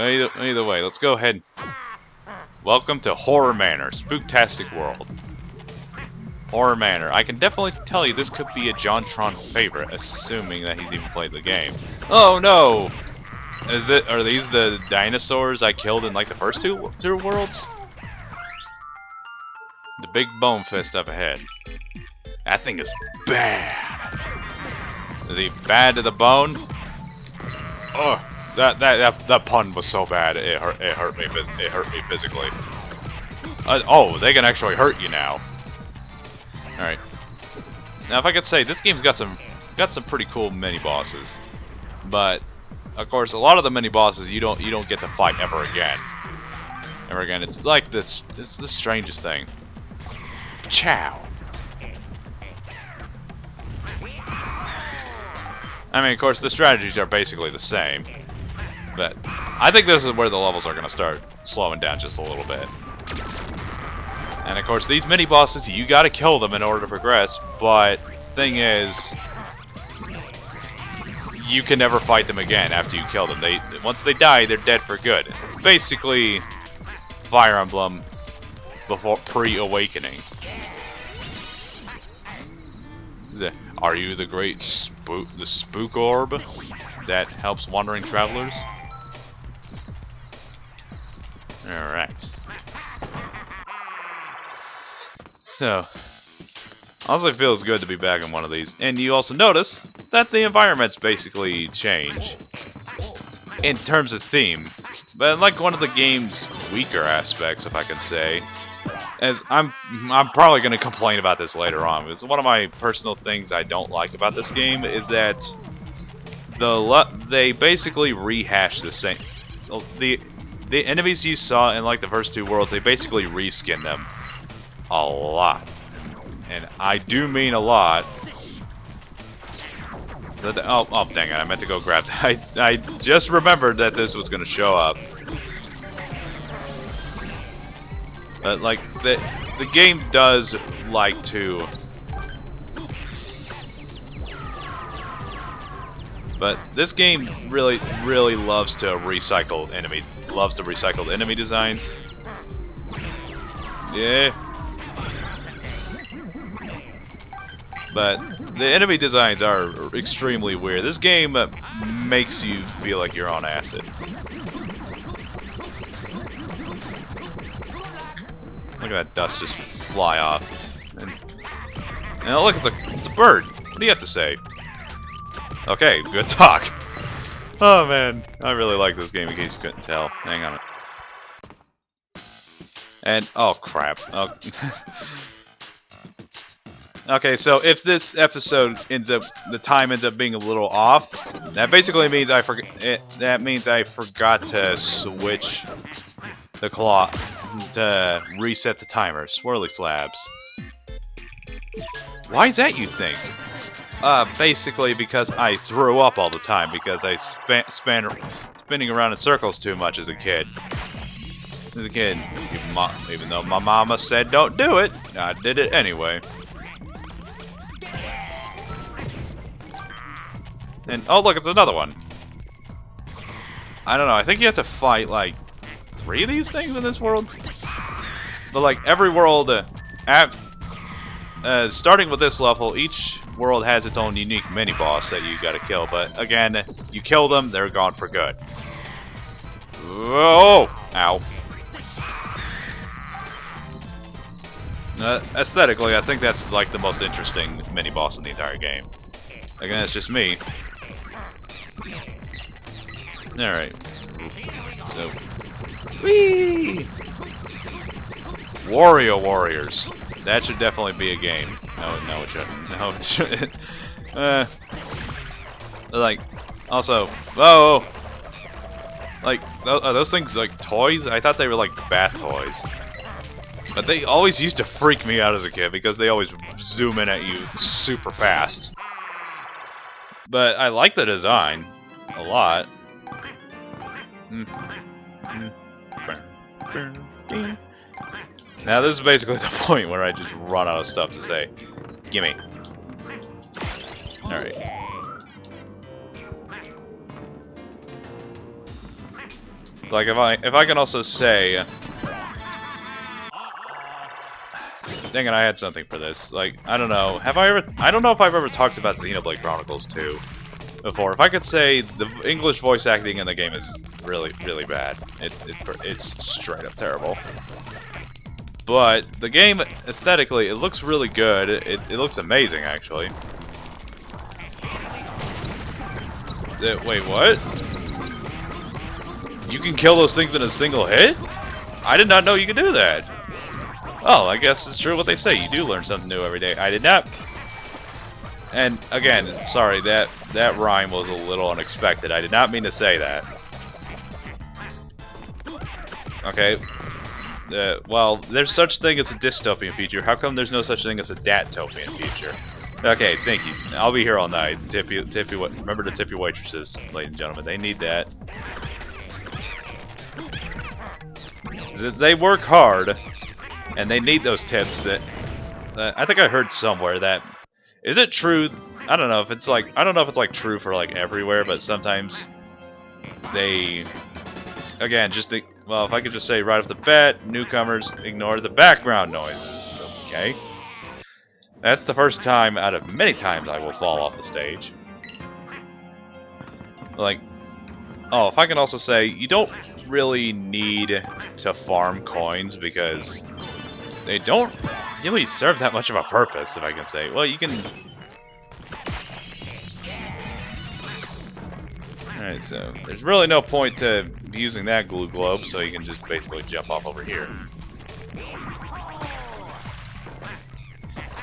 Either way, let's go ahead. Welcome to Horror Manor, Spooktastic World. Horror Manor. I can definitely tell you this could be a JonTron favorite, assuming that he's even played the game. Oh no! Are these the dinosaurs I killed in like the first two worlds? The big bone fist up ahead. That thing is bad. Is he bad to the bone? Oh, that pun was so bad. It hurt me physically. Oh, they can actually hurt you now. All right. Now, if I could say, this game's got some pretty cool mini bosses, but of course, a lot of the mini bosses you don't get to fight ever again. Ever again. It's like this. It's the strangest thing. Chow. I mean, of course, the strategies are basically the same, but I think this is where the levels are going to start slowing down just a little bit. And of course, these mini bosses, you got to kill them in order to progress. But thing is, you can never fight them again after you kill them. Once they die, they're dead for good. It's basically Fire Emblem before pre-awakening. Are you the great spook orb that helps wandering travelers? All right. So, honestly, it feels good to be back in one of these. And you also notice that the environments basically change in terms of theme. But like one of the game's weaker aspects, if I can say, as I'm probably going to complain about this later on. Because one of my personal things I don't like about this game is that they basically rehash the same. The enemies you saw in like the first two worlds, they basically reskin them a lot, and I do mean a lot. Oh dang it! I meant to go grab that. I just remembered that this was going to show up. But like the game does like to, but this game really loves to recycle enemy designs. Yeah. But the enemy designs are extremely weird. This game makes you feel like you're on acid. Look at that dust just fly off. And look, it's a bird. What do you have to say? Okay, good talk. Oh man, I really like this game in case you couldn't tell. Hang on. And oh crap. Oh. Okay, so if this episode the time ends up being a little off, that basically means that means I forgot to switch the clock to reset the timer. Swirly slabs. Why is that, you think? Basically because I threw up all the time because I spinning around in circles too much as a kid. Even though my mama said don't do it, I did it anyway. And oh look, it's another one. I don't know, I think you have to fight like 3 of these things in this world. But like every world, starting with this level, each world has its own unique mini boss that you gotta kill. But again, you kill them, they're gone for good. Whoa! Ow. Aesthetically, I think that's like the most interesting mini boss in the entire game. Again, it's just me. Alright. So. Whee! Wario Warriors. That should definitely be a game. No, it shouldn't. No, it shouldn't. Like, also, whoa! Like, are those things like toys? I thought they were like bath toys. But they always used to freak me out as a kid because they always zoom in at you super fast. But I like the design a lot. Now this is basically the point where I just run out of stuff to say. Gimme. Alright. Like if I can also say, dang it, I had something for this. Like I don't know, I don't know if I've ever talked about Xenoblade Chronicles 2 before. If I could say the English voice acting in the game is really bad. It's straight up terrible. But the game aesthetically, it looks really good. It looks amazing actually. Wait, what? You can kill those things in a single hit? I did not know you could do that. Oh, I guess it's true what they say. You do learn something new every day. I did not. And again, sorry, that rhyme was a little unexpected. I did not mean to say that. Okay. Well, there's such thing as a dystopian future. How come there's no such thing as a datopian future? Okay, thank you. I'll be here all night. Remember to tip your waitresses, ladies and gentlemen. They need that. They work hard, and they need those tips. That I think I heard somewhere that is it true? I don't know if it's like true for like everywhere, but sometimes they again well, if I could just say right off the bat, newcomers ignore the background noises. Okay. That's the first time out of many times I will fall off the stage. Like, oh, if I can also say, you don't really need to farm coins because they don't really serve that much of a purpose, if I can say. Well, you can... Alright, so there's really no point to using that glue globe, so you can just basically jump off over here.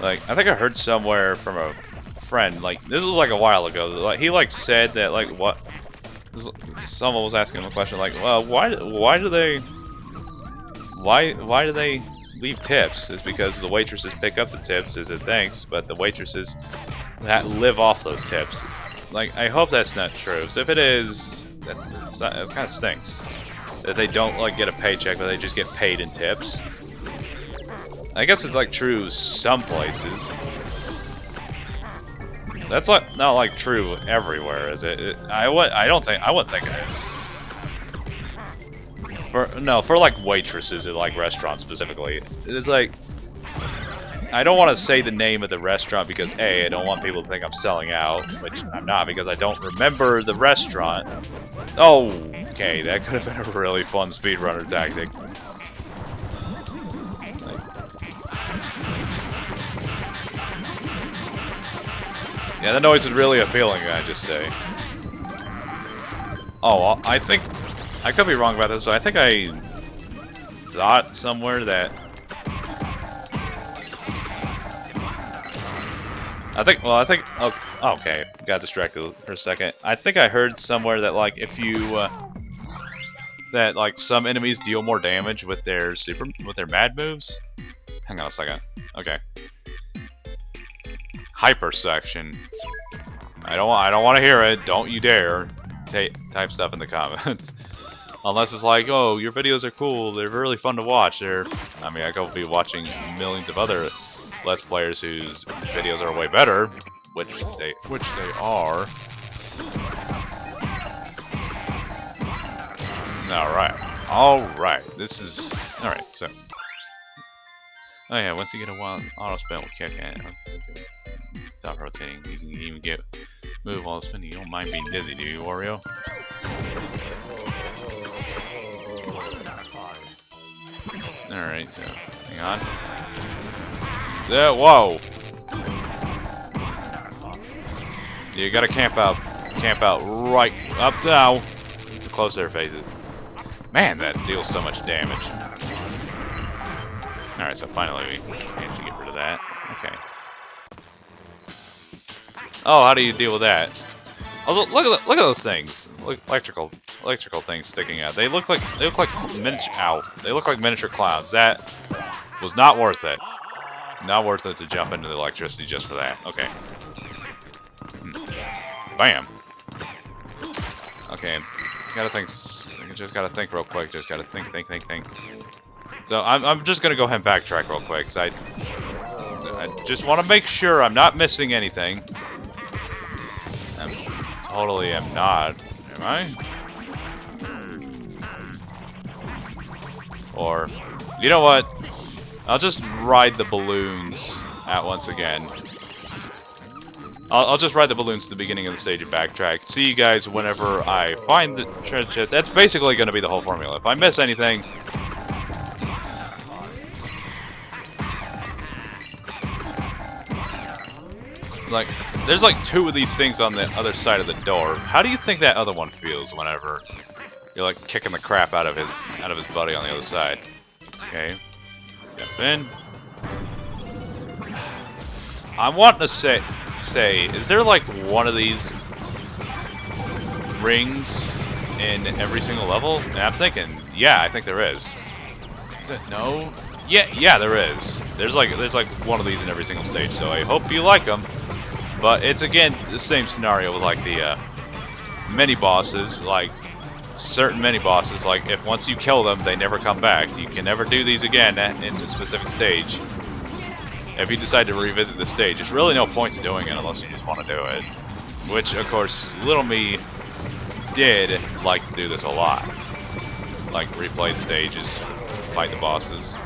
Like, I think I heard somewhere from a friend, like, this was like a while ago, like, he like said that, like, what, someone was asking him a question, like, well, why do they leave tips? It's because the waitresses pick up the tips as a thanks, but the waitresses that live off those tips. Like, I hope that's not true. So if it is, it kind of stinks that they don't like get a paycheck, but they just get paid in tips. I guess it's like true some places. That's like not like true everywhere, is it? I wouldn't think it is. For like waitresses at like restaurants specifically, it's like I don't want to say the name of the restaurant because A, I don't want people to think I'm selling out, which I'm not because I don't remember the restaurant. Oh, okay, that could have been a really fun speedrunner tactic. Yeah, the noise is really appealing, I just say. Oh, I think... I could be wrong about this, but I think I thought somewhere that... Oh, okay, got distracted for a second. I think I heard somewhere that, like, if you... that, like, some enemies deal more damage with their mad moves. Hang on a second. Okay. Hyper section. I don't want to hear it. Don't you dare type stuff in the comments. Unless it's like, oh, your videos are cool. They're really fun to watch. I mean, I could be watching millions of other Let's Players whose videos are way better, which they are. All right. This is all right. So, oh yeah, once you get a wild auto spin will kick in. Stop rotating. You can even move while spinning. You don't mind being dizzy, do you, Wario? Alright, so hang on. There, whoa! You gotta camp out right up now to close their faces. Man, that deals so much damage. Alright, so finally we managed to get rid of that. Okay. Oh, how do you deal with that? Also, look at those things. Look, electrical things sticking out. They look like miniature. Ow! They look like miniature clowns. That was not worth it. Not worth it to jump into the electricity just for that. Okay. Bam. Okay. Gotta think. Just gotta think real quick. Just gotta think. So I'm just gonna go ahead and backtrack real quick. 'Cause I just want to make sure I'm not missing anything. Totally am not. Am I? Or, you know what? I'll just ride the balloons at once again. I'll just ride the balloons to the beginning of the stage and backtrack. See you guys whenever I find the treasure chest. That's basically going to be the whole formula. If I miss anything... Like, there's like 2 of these things on the other side of the door. How do you think that other one feels whenever you're like kicking the crap out of his buddy on the other side? Okay. Jump in. I want to say, is there like one of these rings in every single level? And I'm thinking, yeah, I think there is. Is it no? Yeah, there is. There's like one of these in every single stage. So I hope you like them. But it's again the same scenario with like the mini bosses. Like certain mini bosses, like if once you kill them, they never come back. You can never do these again in the specific stage. If you decide to revisit the stage, there's really no point to doing it unless you just want to do it. Which, of course, little me did like to do this a lot. Like replay the stages, fight the bosses.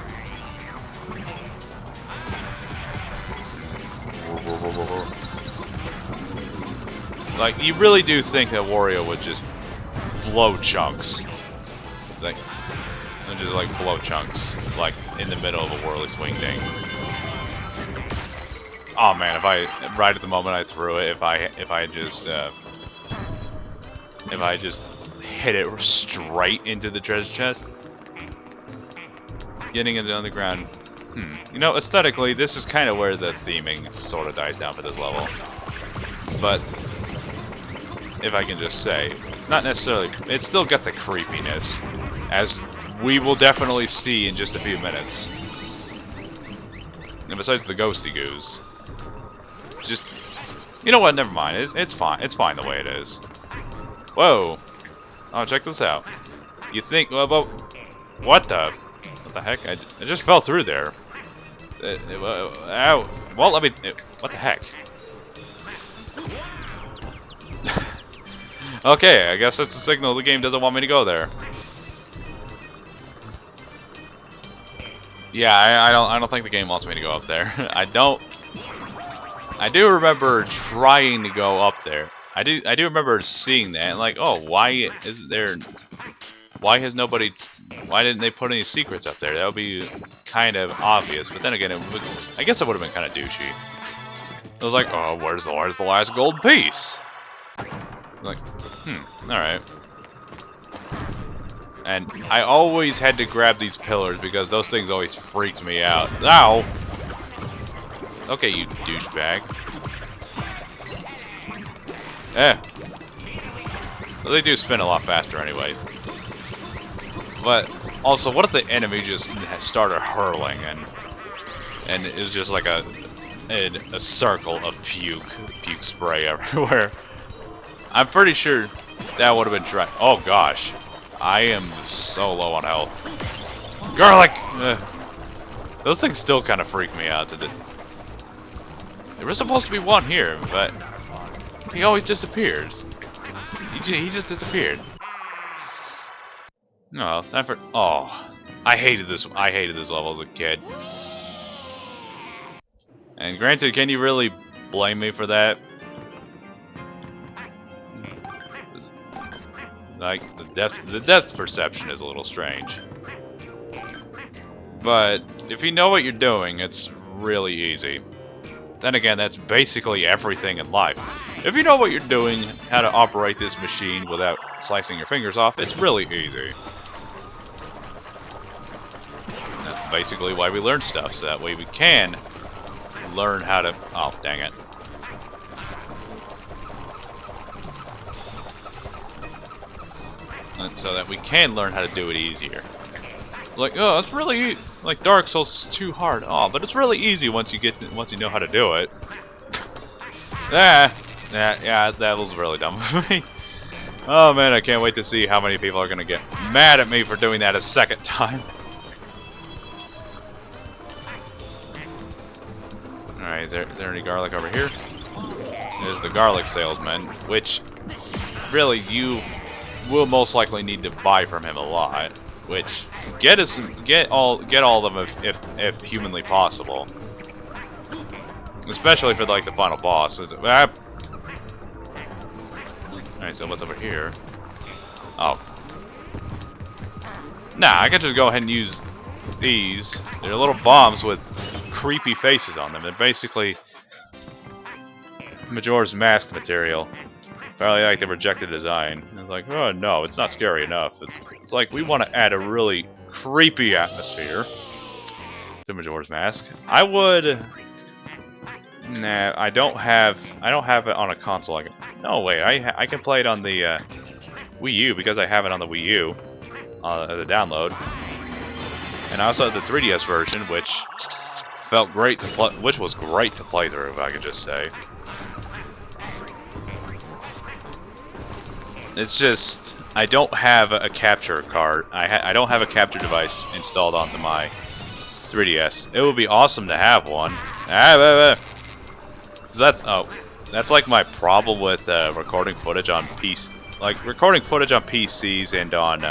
Like, you really do think that Wario would just blow chunks. Like, just like blow chunks, like in the middle of a whirly swing thing. Oh man, right at the moment I threw it, if I just hit it straight into the treasure chest. Getting into the underground. You know, aesthetically, this is kind of where the theming sort of dies down for this level. But if I can just say, it's not necessarily, it's still got the creepiness, as we will definitely see in just a few minutes. And besides the ghosty goos, just, you know what, never mind, it's fine the way it is. Whoa, oh, check this out. You think, well, what the heck, I just fell through there. Ow, well, let me, what the heck? Okay, I guess that's a signal the game doesn't want me to go there. Yeah, I don't think the game wants me to go up there. I do remember trying to go up there. I do remember seeing that and like, oh, why isn't there? Why didn't they put any secrets up there? That would be kind of obvious. But then again, I guess it would have been kind of douchey. I was like, oh, where's the last gold piece? Like, alright. And I always had to grab these pillars because those things always freaked me out. Ow! Okay, you douchebag. Well, they do spin a lot faster anyway. But also, what if the enemy just started hurling and it was just like a circle of puke spray everywhere? I'm pretty sure that would have been try. Oh gosh, I am so low on health. Garlic. Those things still kind of freak me out to this. There was supposed to be one here, but he always disappears. He just disappered. No, effort. Oh, I hated this level as a kid. And granted, can you really blame me for that? Like the depth perception is a little strange. But if you know what you're doing, it's really easy. Then again, that's basically everything in life. If you know what you're doing, how to operate this machine without slicing your fingers off, it's really easy. That's basically why we learn stuff, so that way we can learn how to... Oh, dang it. And so that we can learn how to do it easier. Like, oh, it's really like Dark Souls is too hard. Oh, but it's really easy once you know how to do it. Yeah, that was really dumb of me. Oh man, I can't wait to see how many people are gonna get mad at me for doing that a second time. Alright, is there any garlic over here? There's the garlic salesman, which really you will most likely need to buy from him a lot. which get all of them if humanly possible, especially for like the final boss. Alright, so what's over here? Oh, nah, I can just go ahead and use these. They're little bombs with creepy faces on them. They're basically Majora's Mask material. Probably like the rejected design. It's like, oh no, it's not scary enough. It's like we want to add a really creepy atmosphere to Majora's Mask. I would. Nah, I don't have it on a console. No way, I can play it on the Wii U because I have it on the Wii U, the download, and I also have the 3DS version, which felt great to play, which was great to play through, if I could just say. It's just I don't have a capture card. I don't have a capture device installed onto my 3DS. It would be awesome to have one. That's like my problem with recording footage on PC. Like recording footage on PCs and on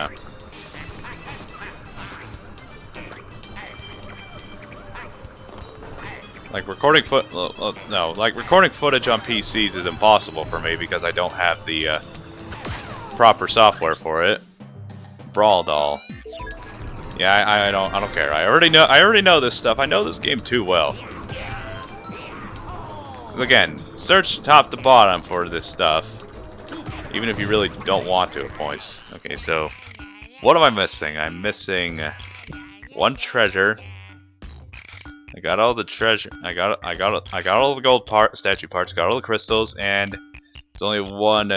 like recording recording footage on PCs is impossible for me because I don't have the proper software for it. Brawl Doll. Yeah, I don't care. I already know this stuff. I know this game too well. Again, search top to bottom for this stuff, even if you really don't want to at points. Okay, so what am I missing? I'm missing one treasure. I got all the treasure. I got all the gold statue parts. Got all the crystals, and there's only one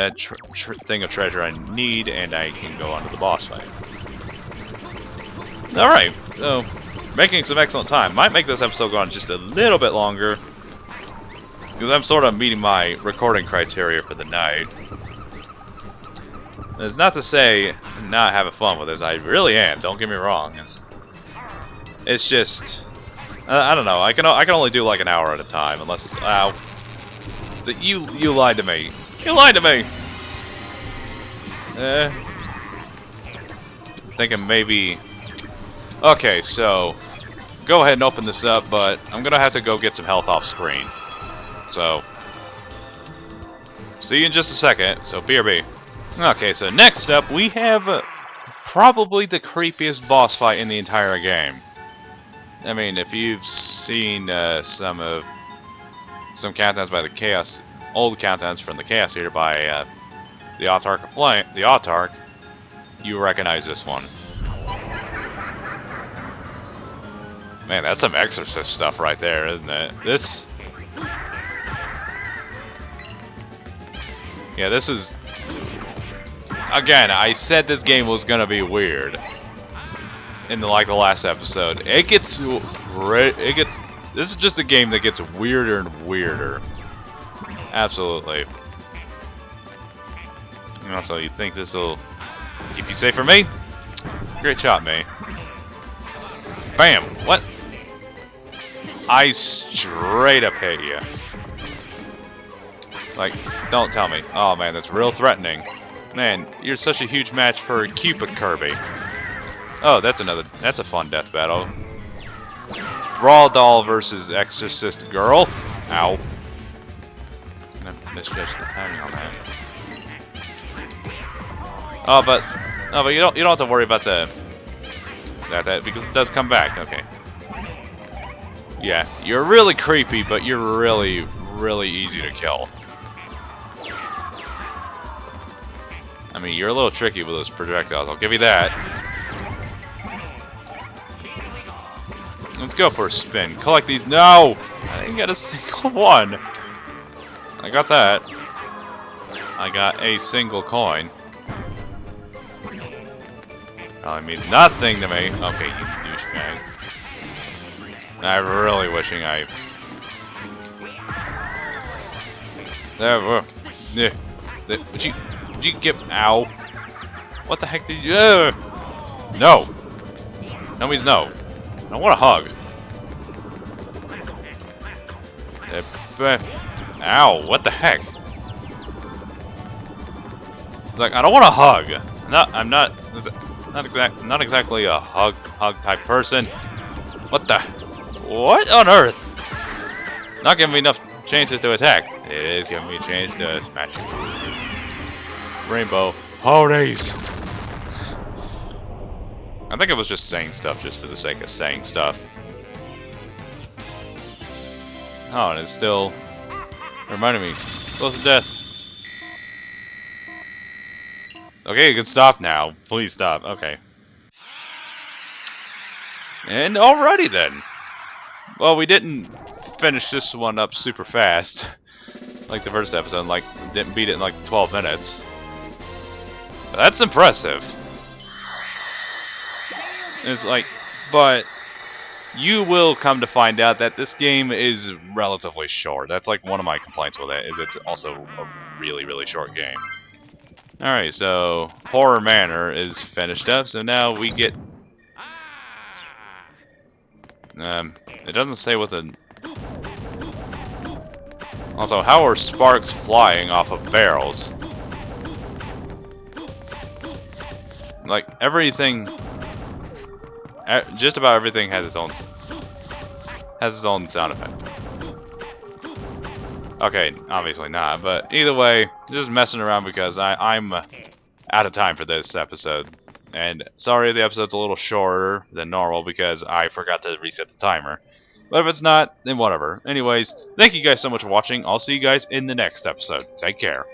thing of treasure I need, and I can go on to the boss fight. All right, so making some excellent time. Might make this episode go on just a little bit longer, because I'm sort of meeting my recording criteria for the night. It's not to say I'm not having fun with this. I really am. Don't get me wrong. It's just I don't know. I can only do like an hour at a time, unless it's ow. So you lied to me. You lied to me. Thinking maybe. Okay, so go ahead and open this up, but I'm gonna have to go get some health off screen. So see you in just a second. So BRB. Okay, so next up we have probably the creepiest boss fight in the entire game. I mean, if you've seen some countdowns by the Chaos, old countdowns from the Chaos Eater by the Autarch, you recognize this one. Man, that's some Exorcist stuff right there, isn't it? Yeah, this is. Again, I said this game was gonna be weird. In the last episode, this is just a game that gets weirder and weirder. Absolutely. And also, you think this will keep you safe from me? Great shot, me. Bam! What? I straight up hit you. Like, don't tell me. Oh man, that's real threatening. Man, you're such a huge match for Cupid Kirby. Oh, that's a fun death battle. Brawl Doll versus Exorcist Girl. Ow. I misjudged the timing on that. Oh, but you don't have to worry about that because it does come back. Okay. Yeah, you're really creepy, but you're really easy to kill. I mean, you're a little tricky with those projectiles. I'll give you that. Let's go for a spin. Collect these. No! I didn't get a single one. I got that. I got a single coin. Probably means nothing to me. Okay, you douchebag. I'm really wishing I... There, yeah. Would you get... Ow. What the heck did you... No. No means no. I don't want a hug. Ow, what the heck? Like, I don't want a hug. I'm not... not exactly a hug type person. What the? What on earth? Not giving me enough chances to attack. It is giving me a chance to smash. Rainbow ponies. I think it was just saying stuff just for the sake of saying stuff. Oh, and it's still reminding me. Close to death. Okay, you can stop now. Please stop. Okay. And alrighty then. Well, we didn't finish this one up super fast. Like the first episode, like, didn't beat it in like 12 minutes. But that's impressive. It's like, but you will come to find out that this game is relatively short. That's like one of my complaints with it, is it's also a really, really short game. Alright, so Horror Manor is finished up, so now we get... it doesn't say what the... Also, how are sparks flying off of barrels? Like, everything... just about everything has its own sound effect. Okay, obviously not, but either way, just messing around because I'm out of time for this episode. And sorry the episode's a little shorter than normal because I forgot to reset the timer. But if it's not, then whatever. Anyways, thank you guys so much for watching. I'll see you guys in the next episode. Take care.